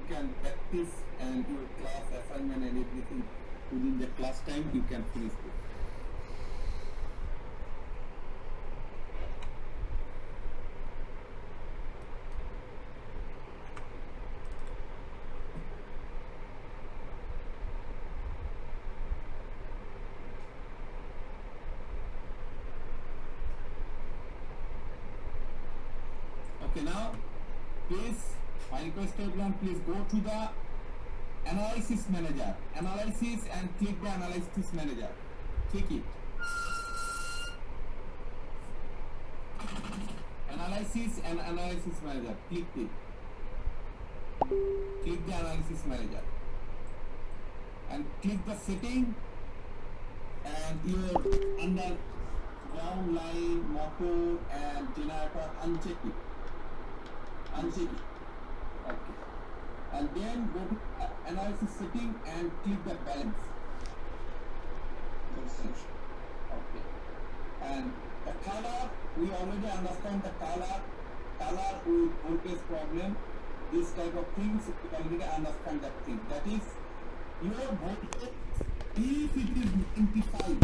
can practice and your class assignment and everything within the class time you can finish it. Okay, now please, I request everyone, please go to the analysis manager, analysis, and click the analysis manager. Click it. Analysis and analysis manager. Click it. Click the analysis manager. And click the setting and your under ground line, motor, and generator, uncheck it. Uncheck it. Okay. And then go to analysis setting and click the balance. Okay. And the color, we already understand the color with voltage problem, this type of things, we already understand that thing. That is, your voltage, if it is 90%,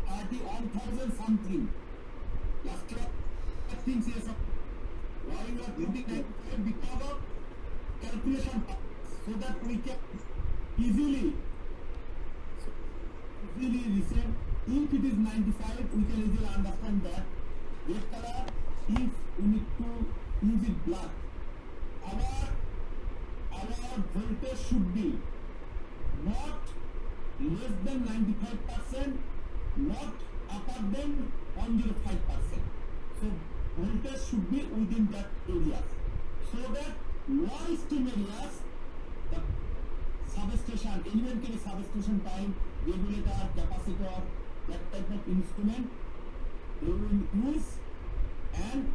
31,000 something, last class, things here, why you are putting that because of calculation, so that we can easily listen. If it is 95, we can easily understand that red color, if we need to use it black, our voltage should be not less than 95%, not upper than 105%. So voltage should be within that area, so that low steam areas, the substation, elementary substation time, regulator, capacitor, that type of instrument they will use and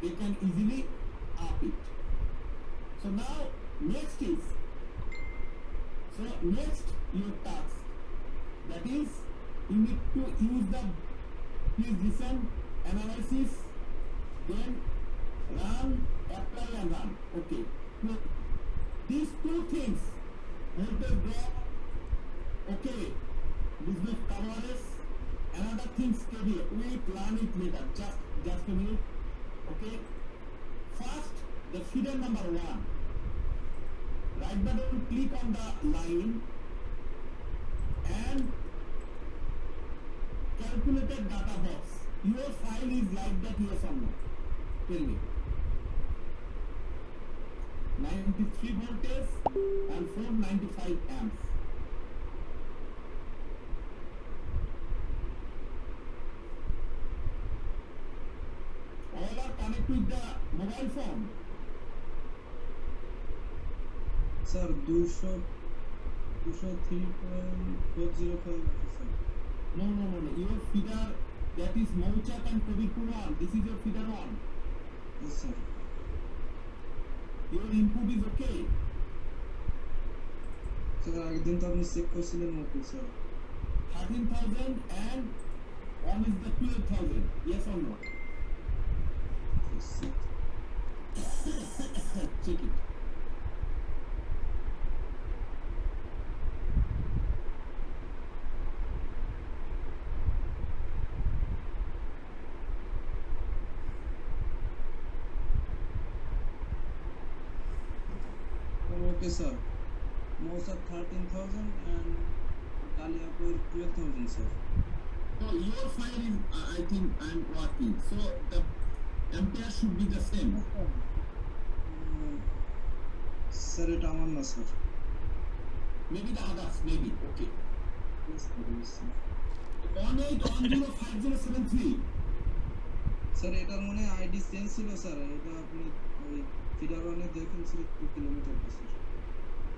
they can easily up it. So now next is, your task, that is, you need to use the, please listen, analysis, then run, apply and run. Okay. Now, these two things, voltage drop, okay, business coverage, another thing schedule, we learn it later, just a minute. Okay. First, the feeder number 1. Right button, click on the line and calculated data box. Your file is like that, yes or no? Tell me. 93 voltage and 495 amps. All are connected with the mobile phone. Sir, 203.405 sir. No. Your feeder, that is Mauchak and Kovipur 1. This is your feeder 1. Yes, sir. Your input is okay. Sir, একদিন তো আপনি check করছিলেন মতো sir 13,000 and one is the 12,000. Yes or no? Check it. Okay, sir. Most of 13,000 and Kaliapur 12,000, sir. So your file is, I think I'm working. So the ampere should be the same. Sir, it আমার না sir. Maybe the others, maybe. Okay. Yes, sir. 18105073. Sir, এটার মনে ID change ছিল sir, এটা আপনি ওই feeder ওয়ানে দেখেন sir 2 kilometre sir.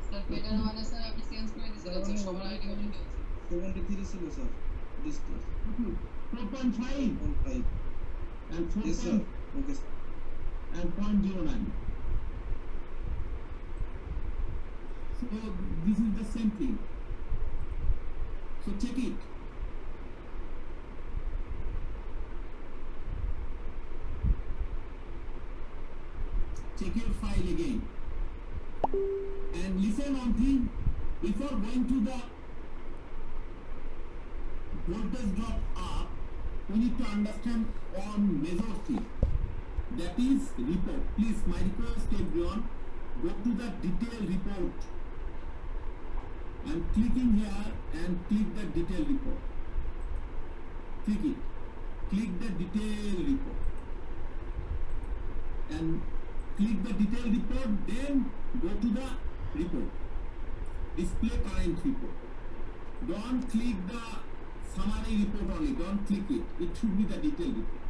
Sir feeder ওয়ানে স্যার আপনি চেঞ্জ করে দিয়েছিলেন স্যার, সবার আইডি ওখানে আছে 73 ছিল sir display 4.5 and 4. Yes sir. Okay sir. And 0.09. So this is the same thing. So check it. check your file again. And listen one thing, before going to the voltage drop up, we need to understand one major thing. That is report. Please, my request everyone, go to the detailed report. I'm clicking here and click the detailed report. Click it. Click the detailed report. And click the detailed report, then go to the report. Display current report. Don't click the summary report only. Don't click it. It should be the detailed report.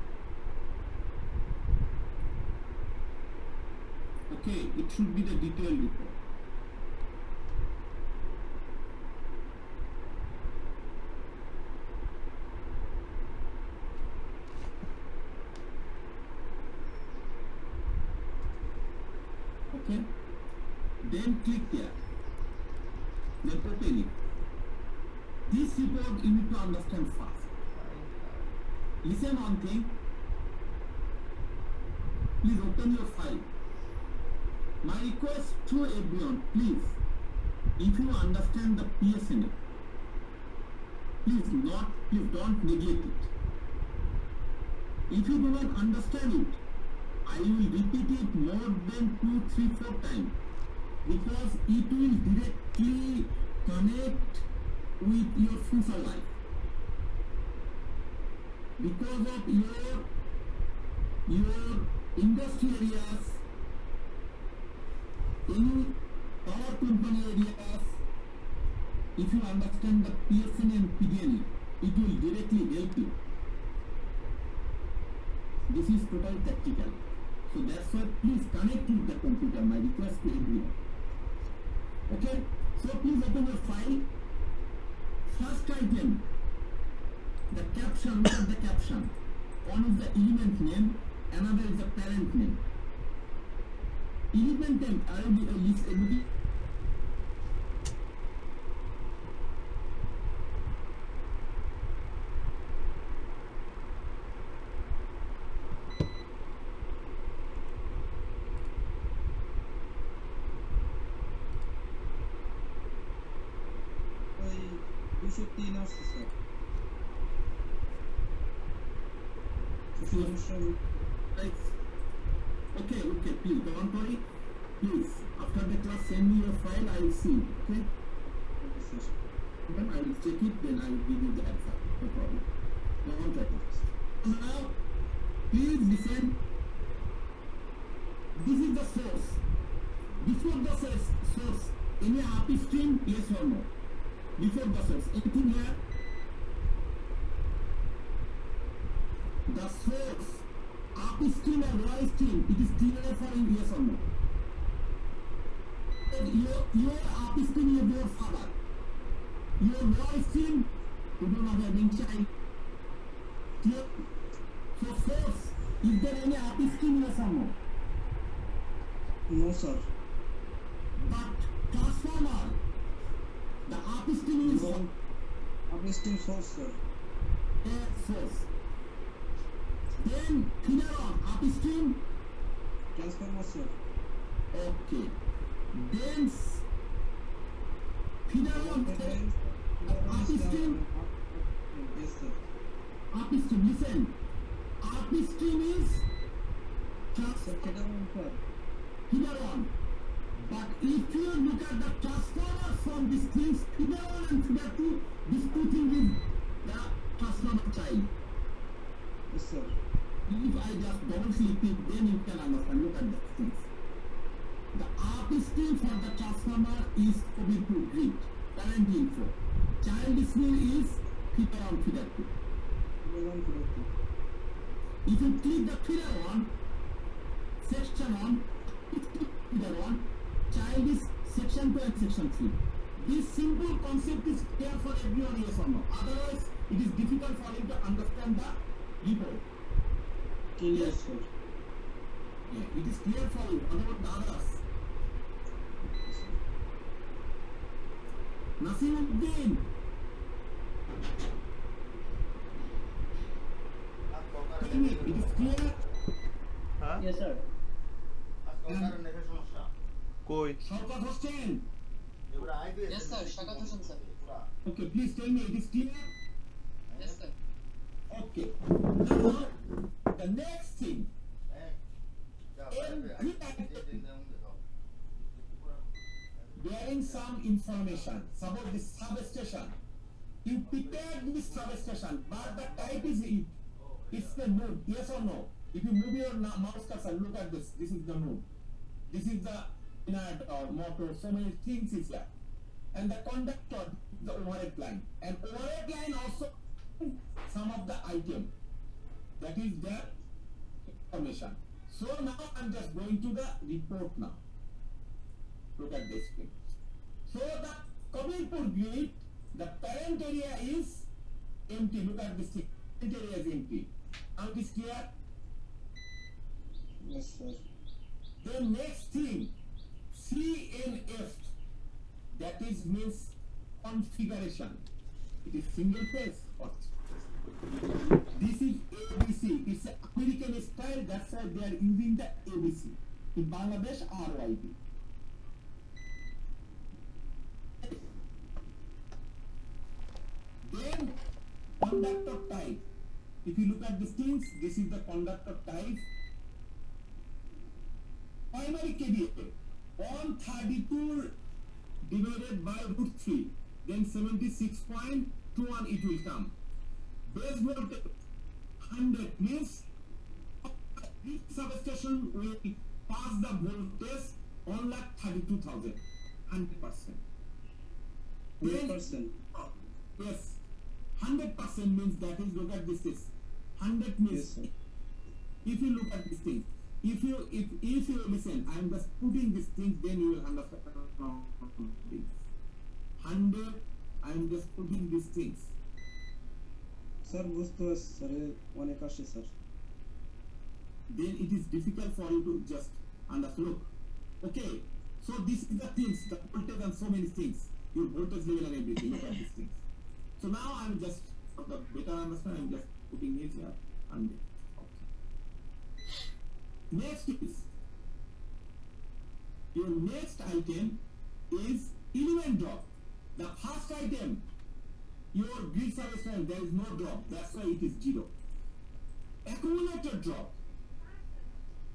Okay, it should be the detailed report. Okay, then click there, then open it. This report you need to understand first. Listen one thing, please open your file. My request to everyone, please, if you understand the PSNA, please don't neglect it. If you do not understand it, I will repeat it more than 2, 3, 4 times because it will directly connect with your future life. Because of your industry areas, any power company areas, if you understand the PSNA and PDNA, it will directly help you. This is totally tactical. So that's why please connect with the computer, my request to everyone. Okay, so please open your file. First item, the caption, look at the caption. One is the element name, another is the parent name. Element name, I will list everything. তিন আসছে sir Okay, please don't worry. Please, after the class, send me your file. I will see. Okay. Then I will check it. Then I will give you the answer. No problem. Don't worry. Now, please listen. This is the source. Before the source, any API stream, yes or no? Before the source, anything here? The source, API stream or raw stream, it is clear for you, yes or no? Your API stream is your father. Your raw stream, you do not have any child. Clear? So source, is there any API stream, yes or no? No, sir. But transformer, the API stream is API stream source, sir. Source. Then feeder on API stream. Transformer, sir. Okay. Then feeder on API stream. Yes, sir. API stream. Listen. API stream is Sir, feeder on, sir. feeder on. But if you look at the transformers from these things, feeder on and feeder 2, these two things is the transformer child. Yes, sir. If I just double click it, then you can understand. Look at the things. The API stream for the transformer is COVID to grid, current info. Child stream is feeder on feeder 2. Feeder on, feeder 2. If you click the feeder on, section on, feeder on, child is section 2 and section 3. This simple concept is clear for everyone, yes or no? Otherwise, it is difficult for you to understand the report. Yes, sir. Yeah, it is clear for you. What about the others? Nasiruddin. Tell me, it is clear? Huh? Yes, sir. And কই Shaukat Hossain. Yes, sir. Shakat Hossain, sir. Okay, please tell me it is clear. Yes, sir. Okay. Now the next thing. Every item bearing some information about the substation. You prepare this substation, but the type is it. It's the node, yes or no? If you move your mouse cursor, look at this. This is the node. This is the inert or motor. So many things is here. And the conductor, the overhead line. And overhead line also some of the item. That is their information. So now I'm just going to the report now. Look at this thing. So the Kabirpur grid, the parent area is empty. Look at this thing. Parent area is empty. Now it is clear? Yes, sir. The next thing, CNF, that is means configuration. It is single phase. What? This is ABC. It's an American style. That's why they are using the ABC. In Bangladesh, RYB. Then conductor type. If you look at these things, this is the conductor type. Primary KVA 132 divided by root 3, then 76.21 it will come. Base voltage 100 means this substation will pass the voltage 1,32,000, 100%. 100%. Yes, 100% means that is, look at this, 100 means, Yes, sir. if you look at this thing, if you listen, I am just putting these things, then you will understand things. 100, I am just putting these things. Sir বুঝতে পারছি sir অনেক আসে sir Then it is difficult for you to just understand. Look, okay, so this is the things, the voltage and so many things, your voltage level and everything. Look at these things. So now I am just, for the better understand, I am just putting it here and okay. Next is, your next item is element drop. The first item, your grid substation, there is no drop, that's why it is 0. Accumulator drop,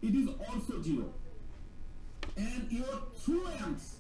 it is also 0. And your through amps,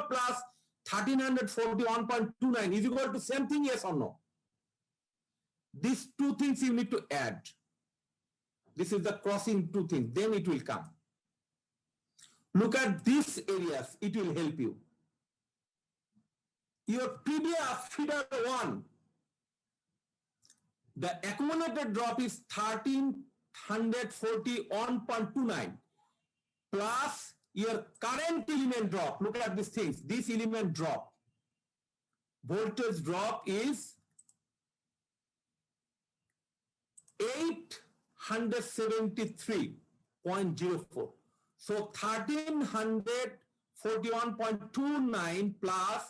plus 1341.29 is equal to same thing, yes or no? These two things you need to add. This is the crossing two things, then it will come. Look at these areas, it will help you. Your previous feeder 1, the accumulated drop is 1341.29 plus your current element drop. Look at these things. This element drop, voltage drop is 873.04. So 1341.29 plus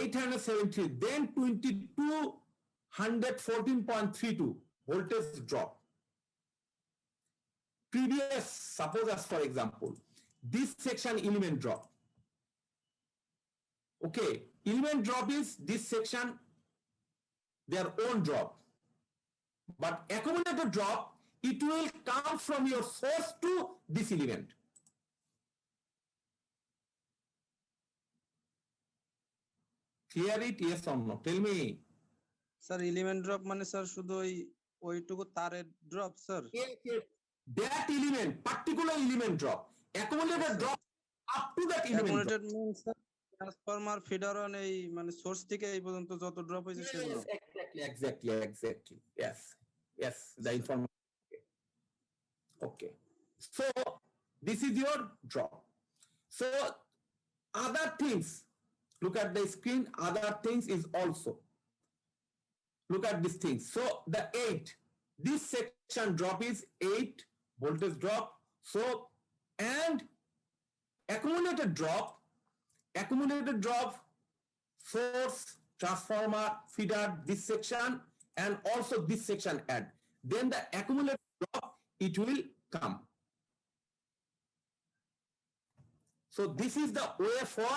873, then 2214.32 voltage drop. previous, suppose as for example, this section element drop. Okay, element drop is this section, their own drop. But accumulator drop, it will come from your source to this element. Clear it? Yes or no? Tell me. Sir element drop মানে sir শুধু ওইটুকু তারের drop sir? That element, particular element drop. Accumulator drop up to that element accumulated drop. Means sir transformer feeder on এই মানে source থেকে এই পর্যন্ত যত ড্রপ হয়েছে সেগুলো? Exactly. Yes, the information. Okay. So this is your drop. So other things, look at the screen, other things is also. Look at these things. So the 8, this section drop is 8 voltage drop. So, and accumulated drop, source, transformer, feeder, this section, and also this section add. Then the accumulated drop, it will come. So this is the way for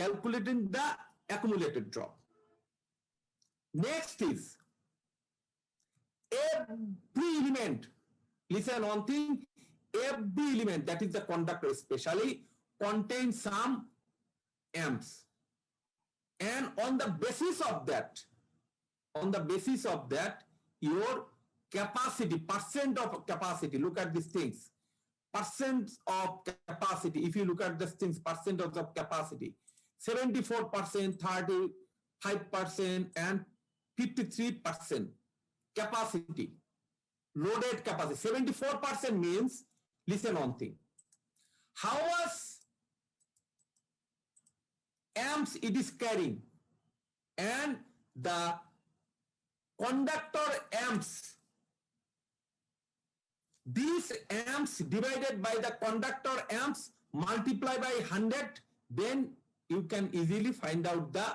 calculating the accumulated drop. Next is every element. Listen one thing, every element, that is the conductor especially, contains some amps. And on the basis of that, your capacity, percent of capacity, look at these things. Percent of capacity, if you look at these things, percent of the capacity, 74%, 35%, and 53% capacity, loaded capacity. 74% means, listen one thing, how much amps it is carrying, and the conductor amps, these amps divided by the conductor amps multiply by 100, then you can easily find out the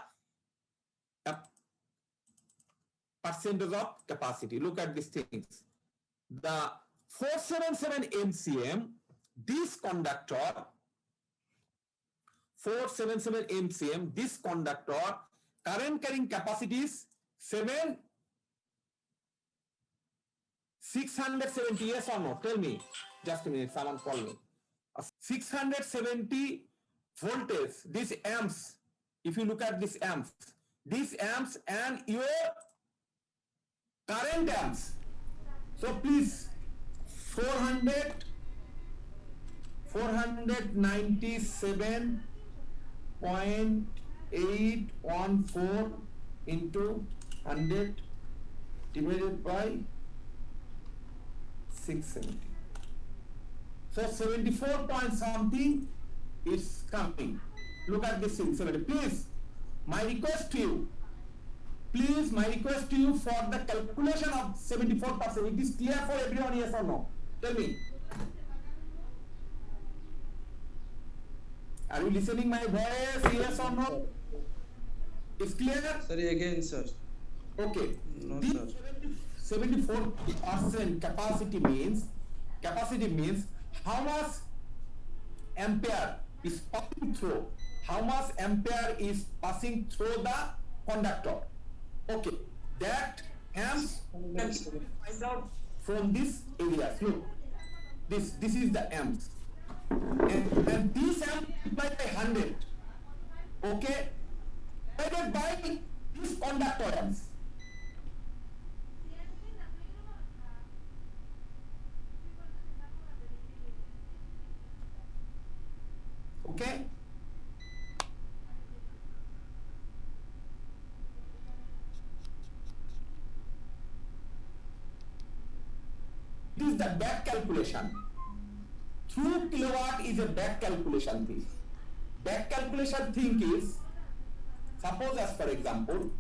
percentage of capacity. Look at these things. The 477 MCM, this conductor, 477 MCM, this conductor, current carrying capacity is 670, yes or no? Tell me. Just a minute, someone call me. 670 voltage, these amps, if you look at these amps and your current amps. So please, 497.814 into 100 divided by 670. So 74 point something is coming. Look at this thing, 70. Please, my request to you for the calculation of 74%. It is clear for everyone, yes or no? Tell me. Are you listening my voice? Yes or no? It's clear? Sorry again, sir. Okay. No, this sir. 74% capacity means how much ampere is passing through. How much ampere is passing through the conductor. Okay, that amps can find out from this area. Look, this is the amps, and this amp multiplied by 100. Okay, divided by this conductor amps. Okay. It is the back calculation. Through kilowatt is a back calculation thing. Back calculation thing is, suppose as for example,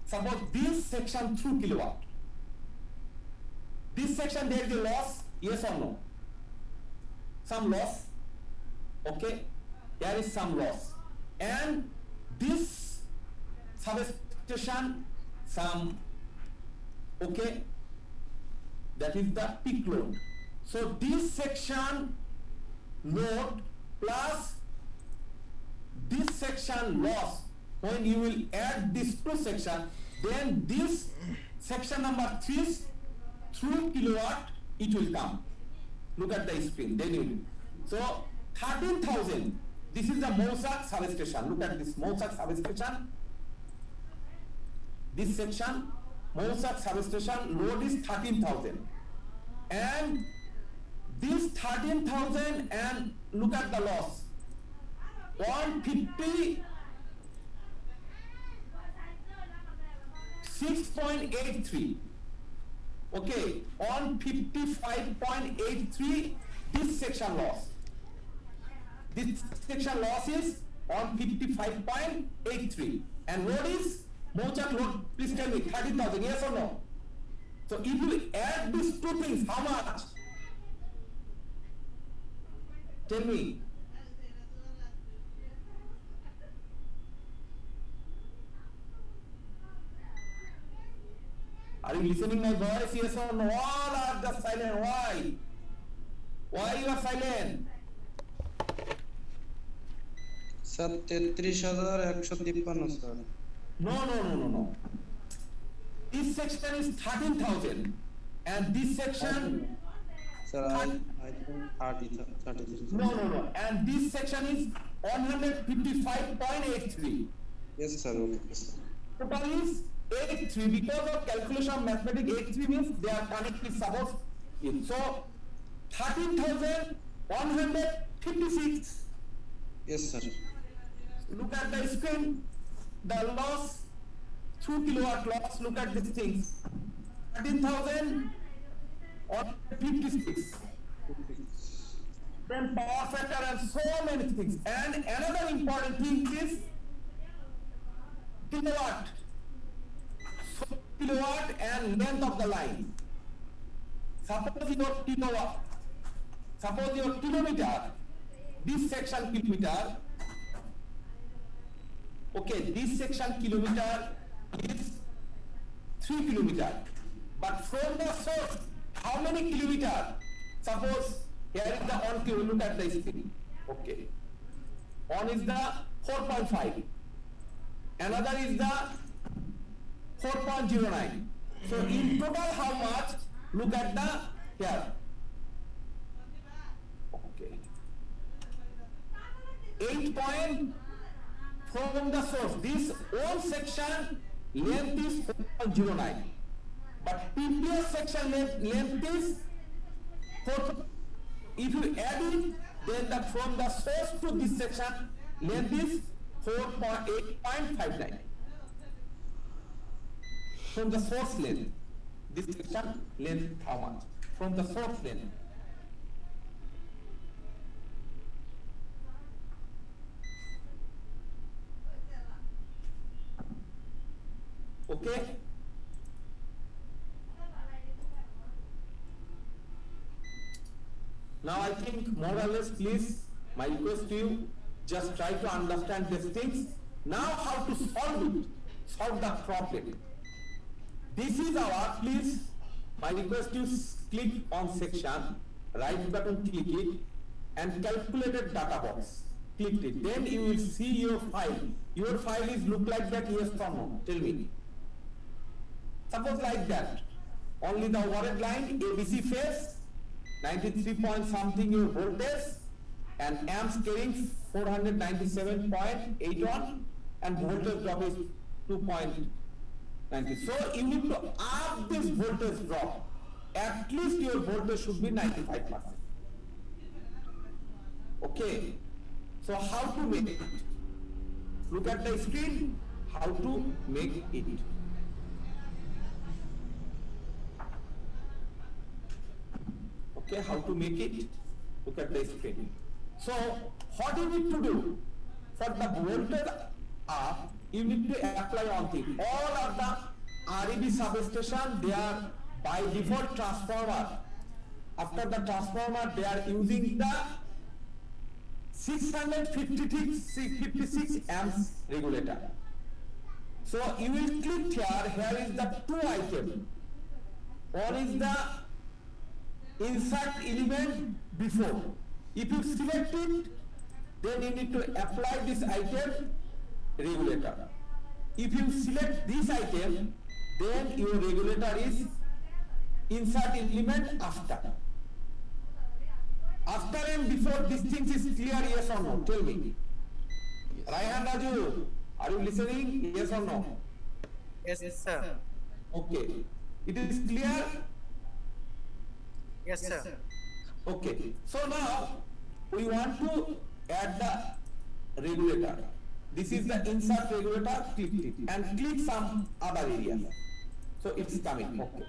suppose this section through kilowatt. This section there is a loss, yes or no? Some loss. Okay, there is some loss. And this substation, some, okay, that is the peak load. So this section load plus this section loss, when you will add these two sections, then this section number 3 through kilowatt it will come. Look at the screen, then you will. So 13,000, this is the Mousak substation. Look at this Mousak substation. This section, Mousak substation load is 13,000. And this 13,000, and look at the loss. 156.83. Okay, 155.83 this section loss. This section loss is 155.83. And load is, Mousak load, please tell me, 13,000, yes or no? So if you add these two things, how much? Tell me. Are you listening my voice? Yes or no? All are just silent. Why? Why you are silent? Sir 33,153 sir. No. This section is 13,000 and this section Sir, I think 30. no. And this section is 155.83. Yes, sir. Okay, sir. Total is 83 because of calculation of mathematics. 83 means they are connected. Suppose it. So 13,156. Yes, sir. Look at the screen. The loss, 2 kilowatt loss. Look at these things. 13,156. Then power factor and so many things. And another important thing is kilowatt. So kilowatt and length of the line. Suppose your kilometer, this section kilometer. Okay, this section kilometer is 3 kilometer. But from the source, how many kilometer? Suppose here is the 1 kilometer. Look at the screen. Okay. One is the 4.5. Another is the 4.09. So in total how much? Look at the here. Okay. 8 point from the source. This one section length is 4.09. But previous section length is 4. If you add it, then from the source to this section length is 8.59. From the source length, this section length how much? From the source length. Okay. Now I think more or less, please, my request to you, just try to understand these things. Now how to solve it, solve the problem. This is our, please, my request to click on section, right button, click it, and calculated data box. Click it. Then you will see your file. Your file is look like that, yes or no? Tell me. Suppose like that. Only the worded line, ABC phase, 93 point something your voltage, and amps carrying 497.81, and voltage drop is 2.90. So you need to up this voltage drop. At least your voltage should be 95%. Okay. So how to make it? Look at the screen. How to make it? Okay, how to make it? Look at the screen. So what you need to do for the voltage up, you need to apply one thing. All of the REB substation, they are by default transformer. After the transformer, they are using the 656 amps regulator. So you will click here. Here is the two items. One is the insert element before. If you select it, then you need to apply this item regulator. If you select this item, then your regulator is insert element after. After and before these things is clear, yes or no? Tell me. Raihan Raju, are you listening? Yes or no? Yes, sir. Okay. It is clear? Yes, sir. Okay. So now we want to add the regulator. This is the insert regulator, click and click some other areas. So it's coming. Okay.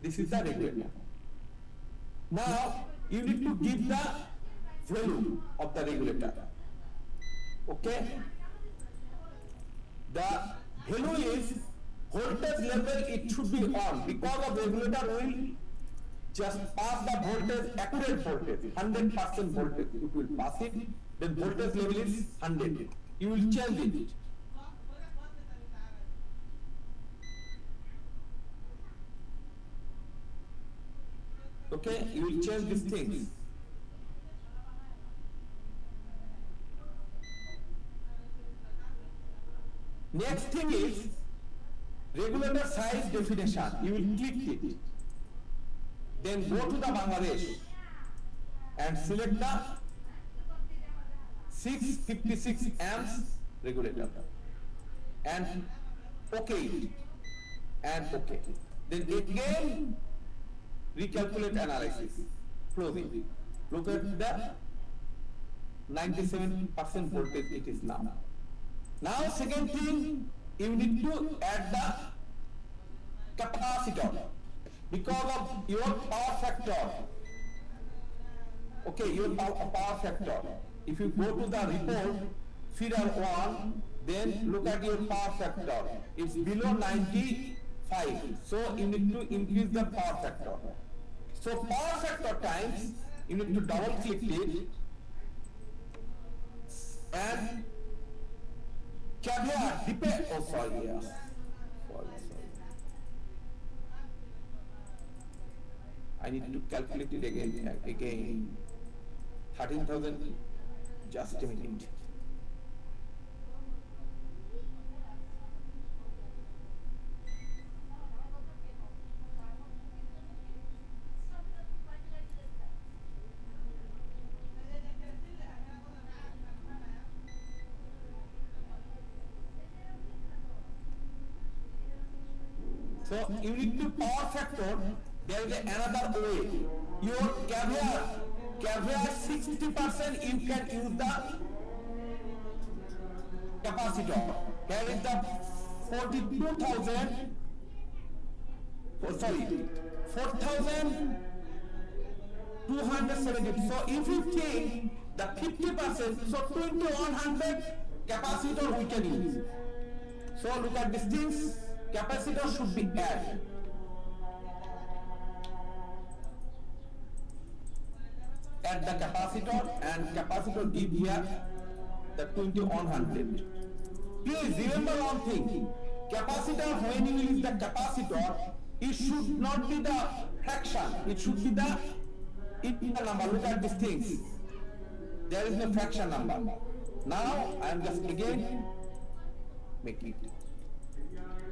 This is the regulator. Now you need to give the value of the regulator. Okay. The value is voltage level, it should be on, because of regulator will just pass the voltage, accurate voltage, 100% voltage. It will pass it, then voltage level is 100. You will change it. Okay, you will change these things. Next thing is regulator size definition. You will click it. Then go to the Bangladesh and select the 656 amps regulator and OK it and OK. Then again recalculate analysis. Close it. Look at the 97% voltage it is now. Now second thing, you need to add the capacitor because of your power factor. Okay, your power factor. If you go to the report, feeder 1, then look at your power factor. It's below 95. So you need to increase the power factor. So power factor times, you need to double click it and caveat depend. Oh, sorry, yeah. Sorry. I need to calculate it again. 13,000. Just a minute. So you need to power factor. There is another way. Your caveat 60% you can use the capacitor. There is the 42,000. Sorry, 4,270. So if you take the 50%, so 2,100 capacitor we can use. So look at these things. Capacitor should be added. Add the capacitor and capacitor give here the 2,100. Please remember one thing. Capacitor, when you use the capacitor, it should not be the fraction. It should be the integral number. Look at these things. There is no fraction number. Now I am just again making it.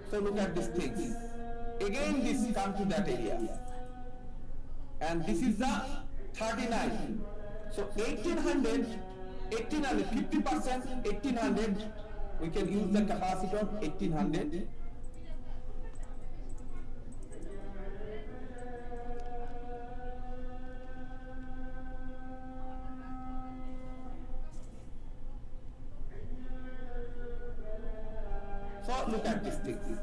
So look at these things. Again this come to that area. And this is the 39. So 1800, 50%, 1800, we can use the capacitor 1800. So look at these things.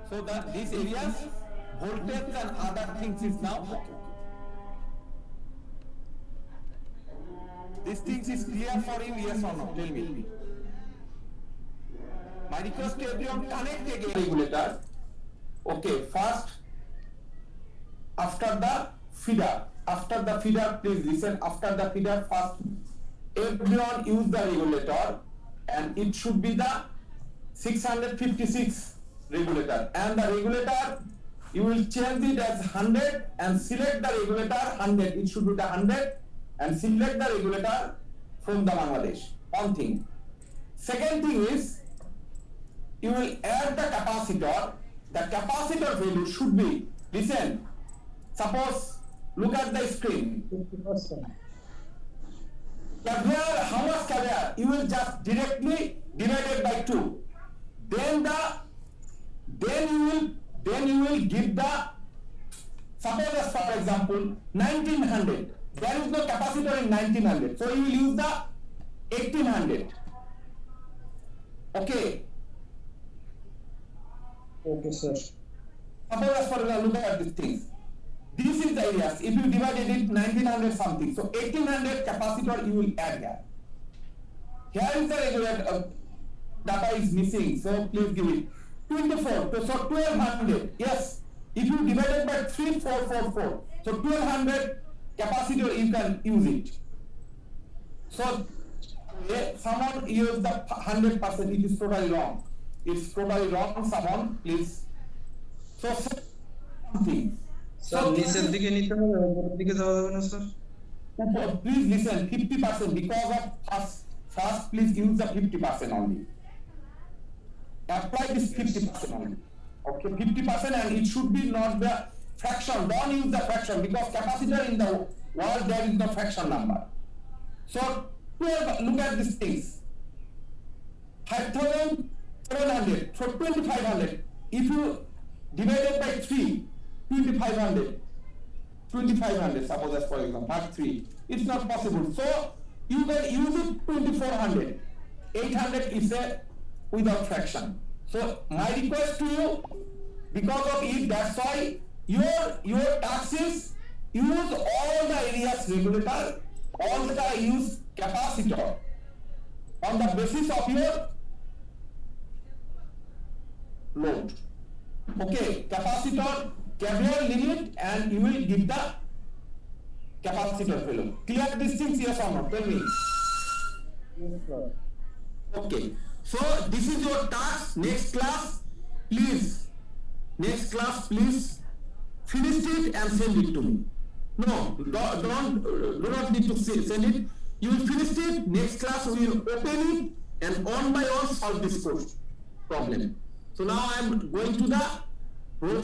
So that these areas, voltage and other things is now okay. These things is clear for you, yes or no? Tell me. My request to everyone, connect again regulator. Okay, first, after the feeder, please listen, after the feeder, first, everyone use the regulator and it should be the 656 regulator, and the regulator you will change it as 100 and select the regulator 100. It should be the 100 and select the regulator from the Bangladesh. One thing. Second thing is, you will add the capacitor. The capacitor value should be, listen, suppose, look at the screen. 50%. Caviar, how much caviar? You will just directly divide it by 2. Then you will give the, suppose as for example 1900. There is no capacitor in 1900, so you will use the 1800. Okay. Okay, sir. Suppose as for example, look at these things. This is the areas. If you divided it 1900 something, so 1800 capacitor you will add here. Here is the regulator data is missing, so please give it. 24, so 1200. Yes, if you divide it by 3444, so 1200 capacitor you can use it. So someone use the 100%. It is totally wrong. It's totally wrong. Someone please. So something. Sir নিচের দিকে নিতে হবে উপরের দিকে যাওয়া যাবে না sir Please listen, 50% because of first please use the 50% only. Apply this 50% only. Okay, 50% and it should be not the fraction. Don't use the fraction because capacitor in the world there is no fraction number. So 12, look at these things. 5,700, so 2,500. If you divide it by 3, 2,500, suppose as for example, part 3. It's not possible. So you can use it 2,400. 800 is a without fraction. So my request to you, because of it, that's why your task is use all the areas regulator, all the use capacitor on the basis of your load. Okay, capacitor, caviar limit, and you will give the capacitor value. Clear these things, yes or no? Tell me. Yes, sir. Okay, so this is your task. Next class, please finish it and send it to me. No, do not need to send it. You will finish it. Next class we will open it and one by one solve this problem. So now I am going to the